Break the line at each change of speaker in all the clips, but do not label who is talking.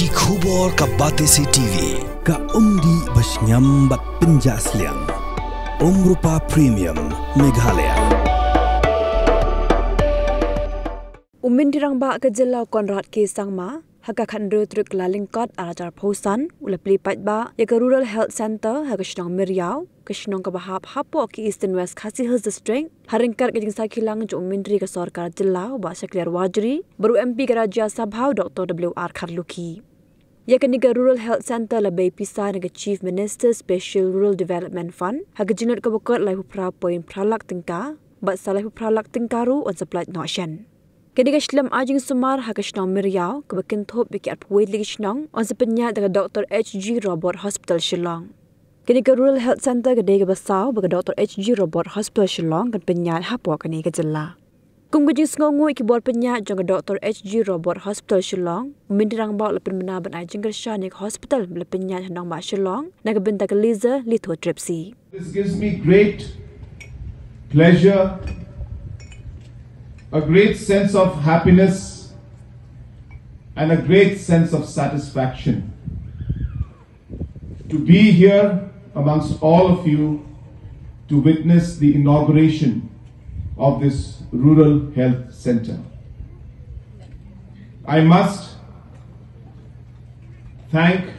Ki khubor ka Batesi TV
ka umdi basnyam bat pinjasliang Umrupa Premium Meghalaya
Umindirang ba ka jilla konrad ke sangma haka khandro truk lalingkot arajar phosan ulapli patba ya rural health center haka shnong Myrïaw kashnong ka bahap hapo ki East and West Khasi Hills district haringkar ke jingsa khilang jo umindri ka sarkar jilla ba Shaklir Wajri baru MP ka Rajya Sabha Dr. WR Kharluki ya kaniga rural health center labai pisa naga Chief Minister Special Rural Development Fund haka jinut ka bokot lai hupra point pralak tingka ba salai pralak tingkaru on supply notion Kini Islam ajing sumar hakashnong Myrïaw kebakin thop biki arpwait lagi shnong on sepenya daga Dr. H.G. Robert Hospital Shillong. Kini ke Rural Health Center gede ke basaw baga Dr. H.G. Robert Hospital Shillong kan penyat hapo kini ke jela. Kung gujing sengongu iki bor penyat jang Dr. H.G. Robert Hospital Shillong mindirang bawa lepin menaban ajing kershanik hospital lepenyat hanong ma Shillong naga benta ke laser lithotripsy.
This gives me great pleasure, a great sense of happiness and a great sense of satisfaction to be here amongst all of you to witness the inauguration of this rural health center. I must thank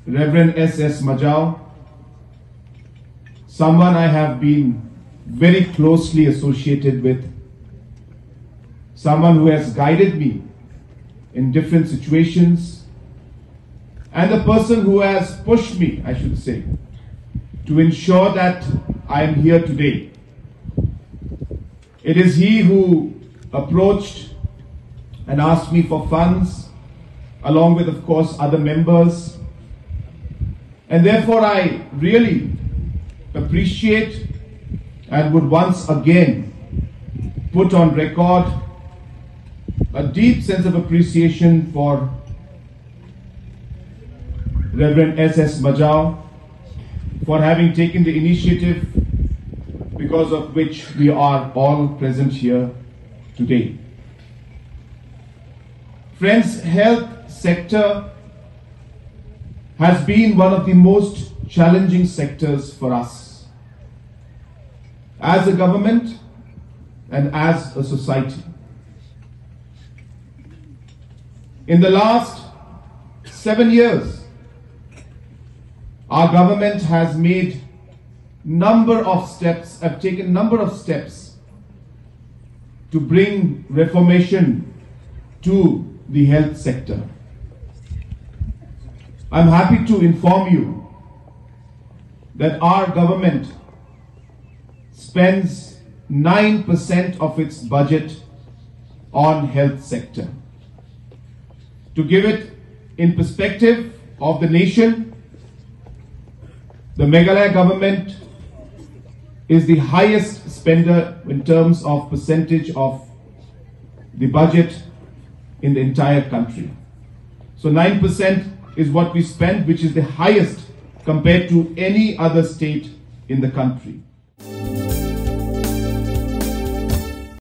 Reverend S.S. Myrïaw, someone I have been very closely associated with, someone who has guided me in different situations, and the person who has pushed me, I should say, to ensure that I am here today. It is he who approached and asked me for funds, along with, of course, other members. And therefore, I really appreciate and would once again put on record a deep sense of appreciation for Reverend S.S. Myrïaw for having taken the initiative because of which we are all present here today. Friends, health sector has been one of the most challenging sectors for us as a government and as a society. In the last 7 years, our government has taken number of steps to bring reformation to the health sector. I'm happy to inform you that our government spends 9% of its budget on health sector. To give it in perspective of the nation, the Meghalaya government is the highest spender in terms of percentage of the budget in the entire country. So 9% is what we spend, which is the highest compared to any other state in the country.